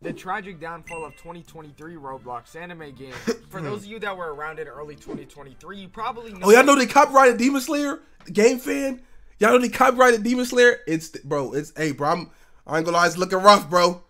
The tragic downfall of 2023 Roblox anime game. For those of you that were around in early 2023, you probably know. Oh, y'all know they copyrighted Demon Slayer? Game fan? Y'all know they copyrighted Demon Slayer? Hey, bro, I ain't gonna lie, it's looking rough, bro.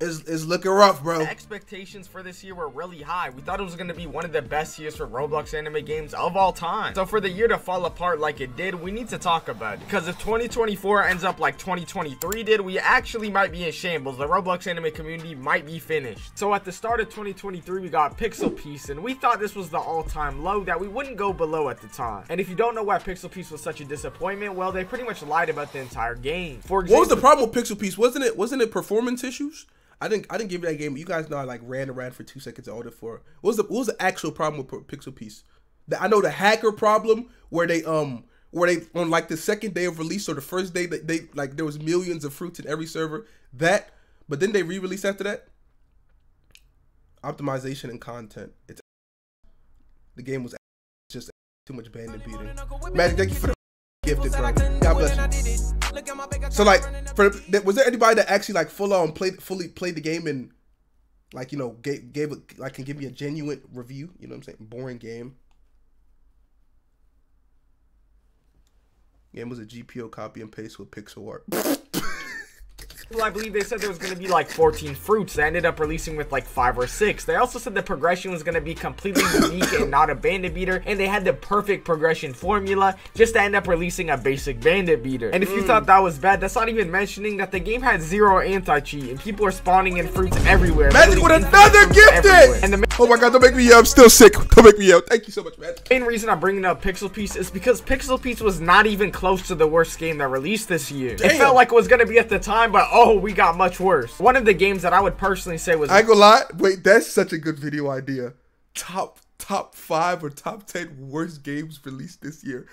It's looking rough, bro. The expectations for this year were really high. We thought it was going to be one of the best years for Roblox anime games of all time. So for the year to fall apart like it did, we need to talk about it. Because if 2024 ends up like 2023 did, we actually might be in shambles. The Roblox anime community might be finished. So at the start of 2023, we got Pixel Piece, and we thought this was the all-time low that we wouldn't go below at the time. And if you don't know why Pixel Piece was such a disappointment, well, they pretty much lied about the entire game. For example, what was the problem with Pixel Piece? Wasn't it performance issues? I didn't give you that game. You guys know I like ran around for 2 seconds to order for it. What was the actual problem with Pixel Piece? I know the hacker problem where they on like the second day of release or the first day that they like there was millions of fruits in every server. But then they re-released after that. Optimization and content. The game was just too much bandit beating. Magic, thank you for the gifted, bro. God bless you. So like, was there anybody that actually like fully played the game and like, you know, gave it like can give me a genuine review? You know what I'm saying? Boring game. Game was a GPO copy and paste with pixel art. I believe they said there was going to be like 14 fruits. They ended up releasing with like 5 or 6. They also said the progression was going to be completely unique and not a bandit beater, and they had the perfect progression formula just to end up releasing a basic bandit beater. And if you thought that was bad, that's not even mentioning that the game had 0 anti-cheat and people are spawning in fruits everywhere. Magic with another gifted! And oh my god, don't make me yell. I'm still sick. Don't make me yell. Thank you so much, man. The main reason I'm bringing up Pixel Piece is because Pixel Piece was not even close to the worst game that released this year. Damn. It felt like it was going to be at the time, but oh, we got much worse. One of the games that I would personally say was— I ain't gonna lie. Wait, that's such a good video idea. Top 5 or top 10 worst games released this year.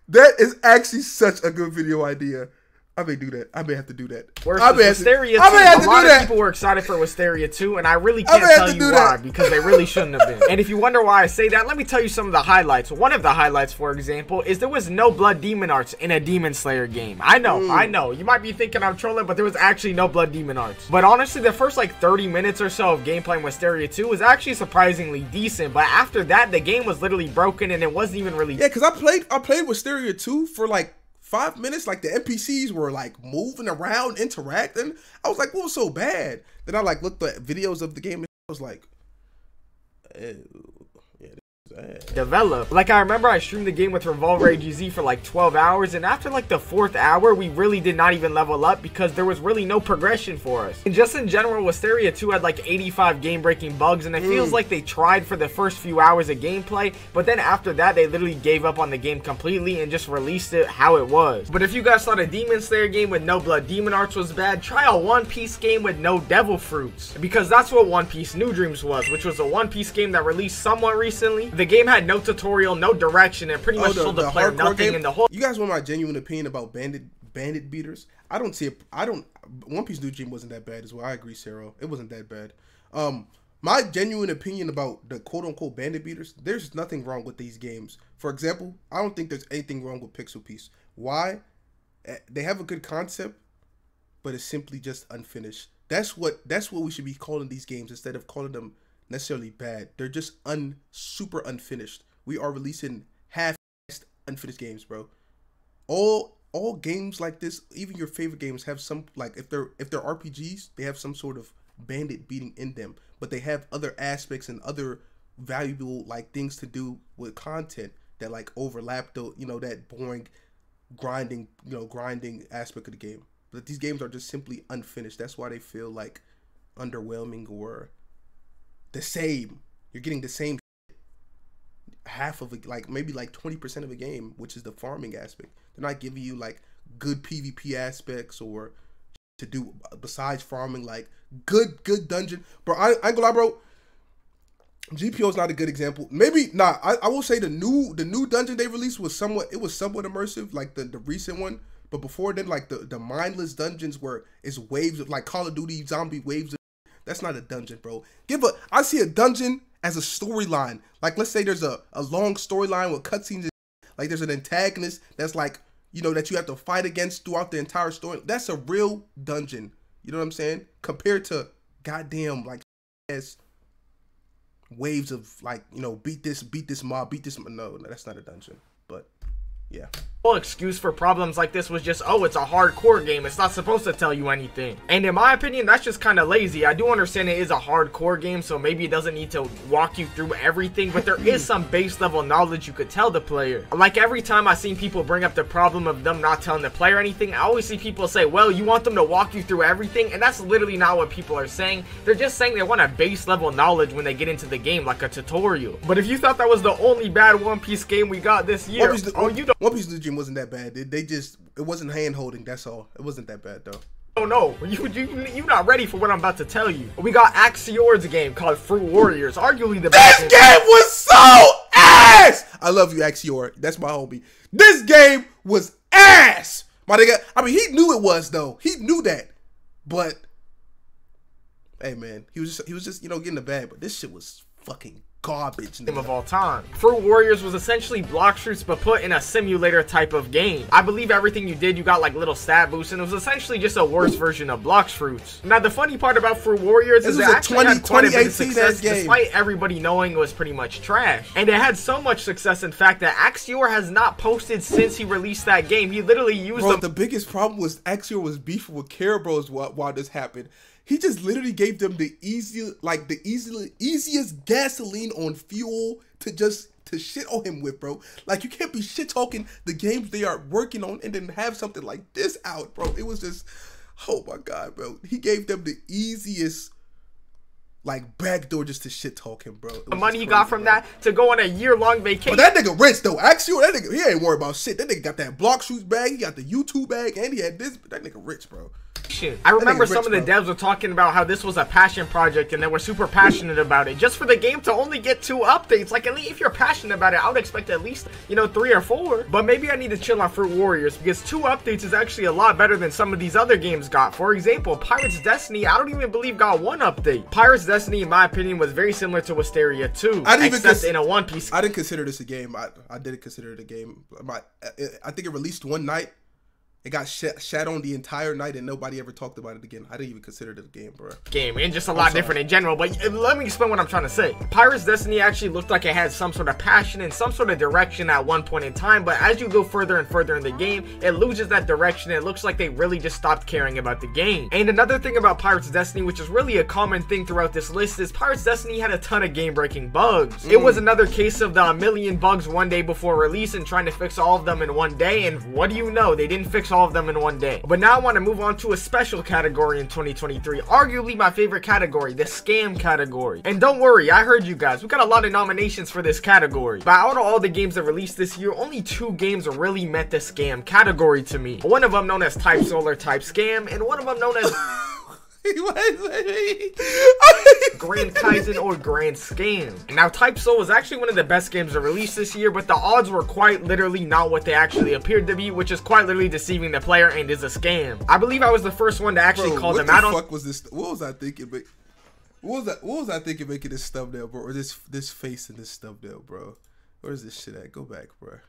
That is actually such a good video idea. I may do that. I may have to do that. Worse is Wisteria 2. A lot of people were excited for Wisteria 2, and I really can't tell you why, because they really shouldn't have been. And if you wonder why I say that, let me tell you some of the highlights. One of the highlights, for example, is there was no blood demon arts in a Demon Slayer game. I know. You might be thinking I'm trolling, but there was actually no blood demon arts. But honestly, the first like 30 minutes or so of gameplay in Wisteria 2 was actually surprisingly decent. But after that, the game was literally broken, and it wasn't even really— Yeah, because I played Wisteria 2 for like 5 minutes. Like the NPCs were like moving around, interacting. I was like, what was so bad? Then I like looked at videos of the game and I was like, ew. Develop. Like, I remember I streamed the game with Revolver AGZ for like 12 hours, and after like the 4th hour, we really did not even level up because there was really no progression for us. And just in general, Wisteria 2 had like 85 game-breaking bugs, and it feels like they tried for the first few hours of gameplay, but then after that, they literally gave up on the game completely and just released it how it was. But if you guys thought a Demon Slayer game with no blood demon arts was bad, try a One Piece game with no devil fruits, because that's what One Piece New Dreams was, which was a One Piece game that released somewhat recently. The game had no tutorial, no direction, and pretty much told the player nothing in the whole— You guys want my genuine opinion about bandit beaters? I don't— One Piece New Dream wasn't that bad as well. I agree, Sarah. It wasn't that bad. My genuine opinion about the quote-unquote bandit beaters, there's nothing wrong with these games. For example, I don't think there's anything wrong with Pixel Piece. Why? They have a good concept, but it's simply just unfinished. That's what we should be calling these games instead of calling them necessarily bad. They're just super unfinished. We are releasing half-assed unfinished games, bro. All games like this, even your favorite games, have some, like, if they're RPGs, they have some sort of bandit beating in them, but they have other aspects and other valuable like things to do with content that like overlap the, you know, that boring grinding aspect of the game. But these games are just simply unfinished. That's why they feel like underwhelming or the same. You're getting the same half of it, like maybe like 20% of a game, which is the farming aspect. They're not giving you like good PvP aspects or to do besides farming, like good dungeon. Bro, I ain't gonna lie, bro. GPO is not a good example. Maybe not. I will say the new dungeon they released was somewhat immersive, like the recent one. But before then, like the mindless dungeons where it's waves of like Call of Duty zombie waves. That's not a dungeon, bro. I see a dungeon as a storyline. Like, let's say there's a long storyline with cutscenes. Like, there's an antagonist that's like, you know, that you have to fight against throughout the entire story. That's a real dungeon. You know what I'm saying? Compared to goddamn like ass waves of like, you know, beat this mob, beat this. No, that's not a dungeon, but yeah. Whole excuse for problems like this was just, oh, it's a hardcore game, it's not supposed to tell you anything. And in my opinion, that's just kind of lazy. I do understand it is a hardcore game, so maybe it doesn't need to walk you through everything, but there is some base level knowledge you could tell the player. Like every time I've seen people bring up the problem of them not telling the player anything, I always see people say, well, you want them to walk you through everything, and that's literally not what people are saying. They're just saying they want a base level knowledge when they get into the game, like a tutorial. But if you thought that was the only bad One Piece game we got this year, One Piece New Dream wasn't that bad. It wasn't hand holding. That's all. It wasn't that bad though. Oh no, you not ready for what I'm about to tell you. We got Sagee4s game called Fruit Warriors, arguably the best. This game was so ass. I love you, Sagee4. That's my homie. This game was ass, my nigga. I mean, he knew it was though. He knew that, but hey man, he was just you know getting the bag. But this shit was fucking garbage game of all time. Fruit Warriors was essentially block shoots but put in a simulator type of game. I believe everything you did, you got like little stat boosts, and it was essentially just a worse version of block fruits. Now the funny part about Fruit Warriors is it actually had quite a bit of success despite everybody knowing it was pretty much trash. And it had so much success in fact that Sagee4 has not posted since he released that game. He literally used the biggest problem was Sagee4 was beefing with Carabros while this happened. He just literally gave them the easiest gasoline on fuel to shit on him with, bro. Like, you can't be shit talking the games they are working on and then have something like this out, bro. It was just, oh my god, bro. He gave them the easiest like backdoor just to shit talk him, bro. The money he got from that to go on a year-long vacation. But that nigga rich though. Actually, that nigga, he ain't worried about shit. That nigga got that block shoots bag, he got the YouTube bag, and he had this. That nigga rich, bro. I remember some of the devs were talking about how this was a passion project and they were super passionate about it just for the game to only get 2 updates. Like, at least if you're passionate about it, I would expect at least, you know, 3 or 4. But maybe I need to chill on Fruit Warriors because 2 updates is actually a lot better than some of these other games got. For example, Pirates Destiny, I don't even believe got 1 update. Pirates Destiny, in my opinion, was very similar to Wisteria 2, except in a One Piece. I didn't consider this a game. I didn't consider it a game. I think it released one night. It got shat on the entire night and nobody ever talked about it again. I didn't even consider it a game, bro. And just a lot different in general, but let me explain what I'm trying to say. Pirates Destiny actually looked like it had some sort of passion and some sort of direction at one point in time, but as you go further and further in the game, it loses that direction. It looks like they really just stopped caring about the game. And another thing about Pirates Destiny, which is really a common thing throughout this list, is Pirates Destiny had a ton of game-breaking bugs. It was another case of the million bugs one day before release and trying to fix all of them in one day, and what do you know, they didn't fix all of them in one day. But now I want to move on to a special category in 2023, arguably my favorite category, the scam category. And don't worry, I heard you guys, we got a lot of nominations for this category, but out of all the games that released this year, only 2 games really met the scam category to me. One of them known as Type Soul or Type Scam, and one of them known as Grand Kaizen or Grand Scam. Now, Type Soul was actually one of the best games to release this year, but the odds were quite literally not what they actually appeared to be, which is quite literally deceiving the player and is a scam. I believe I was the first one to actually call them out on. What the fuck was this? What was I thinking? What was I thinking making this thumbnail, bro? Or this face in this thumbnail, bro? Where's this shit at? Go back, bro.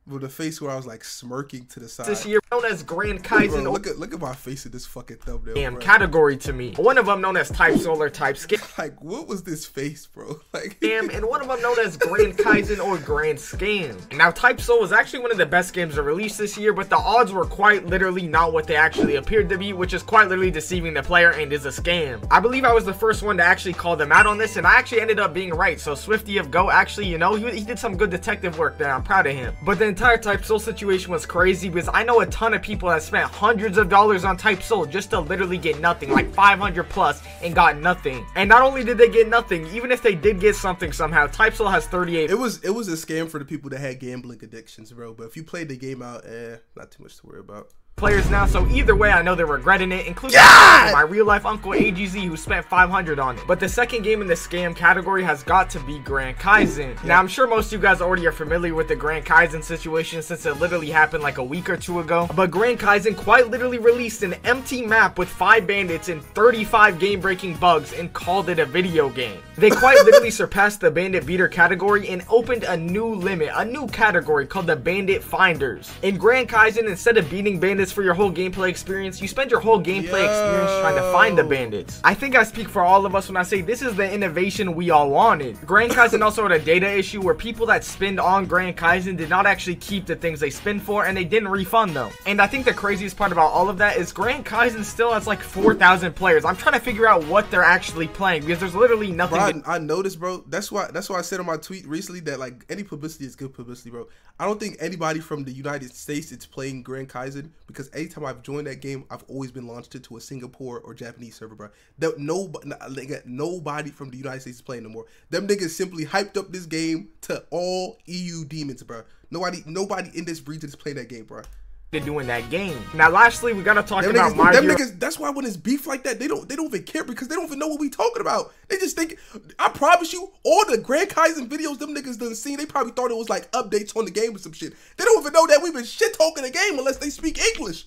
With the face where I was like smirking to the side. This year known as Grand Kaizen. Bro, look at my face in this fucking thumbnail. Category to me. One of them known as Type Soul or Type Scam. Like, what was this face, bro? Like, and one of them known as Grand Kaizen or Grand Scam. Now, Type Soul was actually one of the best games to release this year, but the odds were quite literally not what they actually appeared to be, which is quite literally deceiving the player and is a scam. I believe I was the first one to actually call them out on this, and I actually ended up being right. So Swifty of Go actually, you know, he did some good detective work there. I'm proud of him. But the entire Type Soul situation was crazy because I know a ton of people that spent hundreds of dollars on Type Soul just to literally get nothing, like 500 plus, and got nothing. And not only did they get nothing, even if they did get something somehow, Type Soul has 38. It was a scam for the people that had gambling addictions, bro. But if you played the game out, not too much to worry about. Players now, so either way I know they're regretting it, including my real life uncle AGZ who spent 500 on it. But the second game in the scam category has got to be Grand Kaizen. Now I'm sure most of you guys already are familiar with the Grand Kaizen situation since it literally happened like a week or 2 ago, but Grand Kaizen quite literally released an empty map with 5 bandits and 35 game breaking bugs and called it a video game. They quite literally surpassed the bandit beater category and opened a new limit, a new category called the bandit finders. In Grand Kaizen, instead of beating bandits for your whole gameplay experience, you spend your whole gameplay experience trying to find the bandits. I think I speak for all of us when I say this is the innovation we all wanted. Grand Kaizen also had a data issue where people that spend on Grand Kaizen did not actually keep the things they spend for, and they didn't refund them. And I think the craziest part about all of that is Grand Kaizen still has like 4,000 players. I'm trying to figure out what they're actually playing because there's literally nothing. Bro, I noticed, bro. That's why I said on my tweet recently that like any publicity is good publicity, bro. I don't think anybody from the United States is playing Grand Kaizen because anytime I've joined that game, I've always been launched into a Singapore or Japanese server, bro. Nobody from the United States is playing no more. Them niggas simply hyped up this game to all EU demons, bro. Nobody in this region is playing that game, bro. To do in that game. Now, lastly, we gotta talk about niggas. That's why when it's beef like that, they don't even care because they don't even know what we talking about. They just think. I promise you, all the Grand Kaizen videos them niggas done seen, they probably thought it was like updates on the game or some shit. They don't even know that we've been shit talking the game unless they speak English.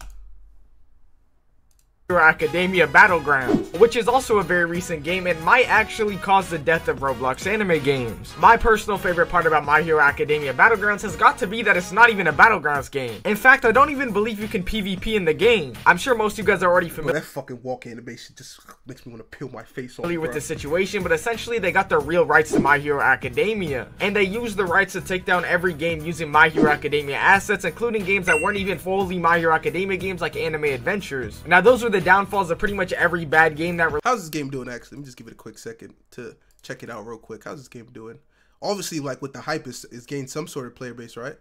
Academia Battlegrounds, which is also a very recent game and might actually cause the death of Roblox anime games. My personal favorite part about My Hero Academia Battlegrounds has got to be that it's not even a Battlegrounds game. In fact, I don't even believe you can PvP in the game. I'm sure most of you guys are already familiar. That fucking walk animation just makes me want to peel my face off. With the situation, but essentially they got the real rights to My Hero Academia, and they used the rights to take down every game using My Hero Academia assets, including games that weren't even fully My Hero Academia games like Anime Adventures. Now, those were the downfalls of pretty much every bad game that. How's this game doing? Actually, let me just give it a quick second to check it out real quick. How's this game doing? Obviously, like with the hype, it's gained some sort of player base, right?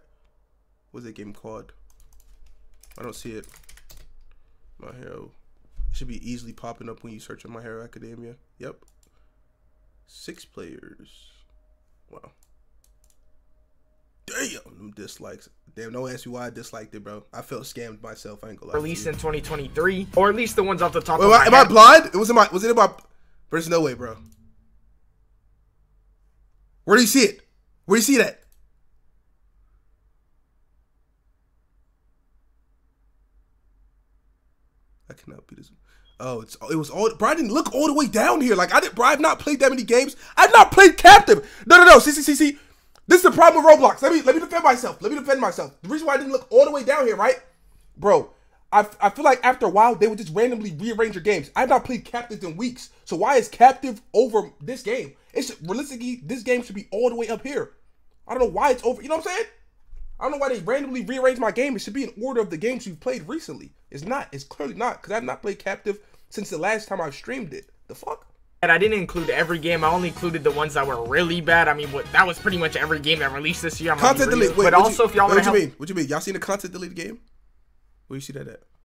What's that game called? I don't see it. My Hero. It should be easily popping up when you search on My Hero Academia. Yep. 6 players. Wow. Damn, them dislikes. Damn, don't ask me why I disliked it, bro. I felt scammed myself. I ain't gonna lie. Released in 2023, or at least the ones off the top of my head. Am I blind? Was it in my? There's no way, bro. Where do you see it? Where do you see that? I cannot be this. Oh, it was all. Bro, I didn't look all the way down here. Like bro, I've not played that many games. I've not played Captive. No. See. This is the problem with Roblox. Let me defend myself. The reason why I didn't look all the way down here, right? Bro, I feel like after a while, they would just randomly rearrange your games. I've not played Captive in weeks. So why is Captive over this game? It's realistically, this game should be all the way up here. I don't know why it's over. You know what I'm saying? I don't know why they randomly rearranged my game. It should be in order of the games we've played recently. It's not. It's clearly not. Because I've not played Captive since the last time I streamed it. The fuck? And I didn't include every game. I only included the ones that were really bad. I mean, that was pretty much every game that released this year. Content delete. Wait, but also, if y'all want to help. What you mean? Y'all seen the content deleted game? Where you see that at?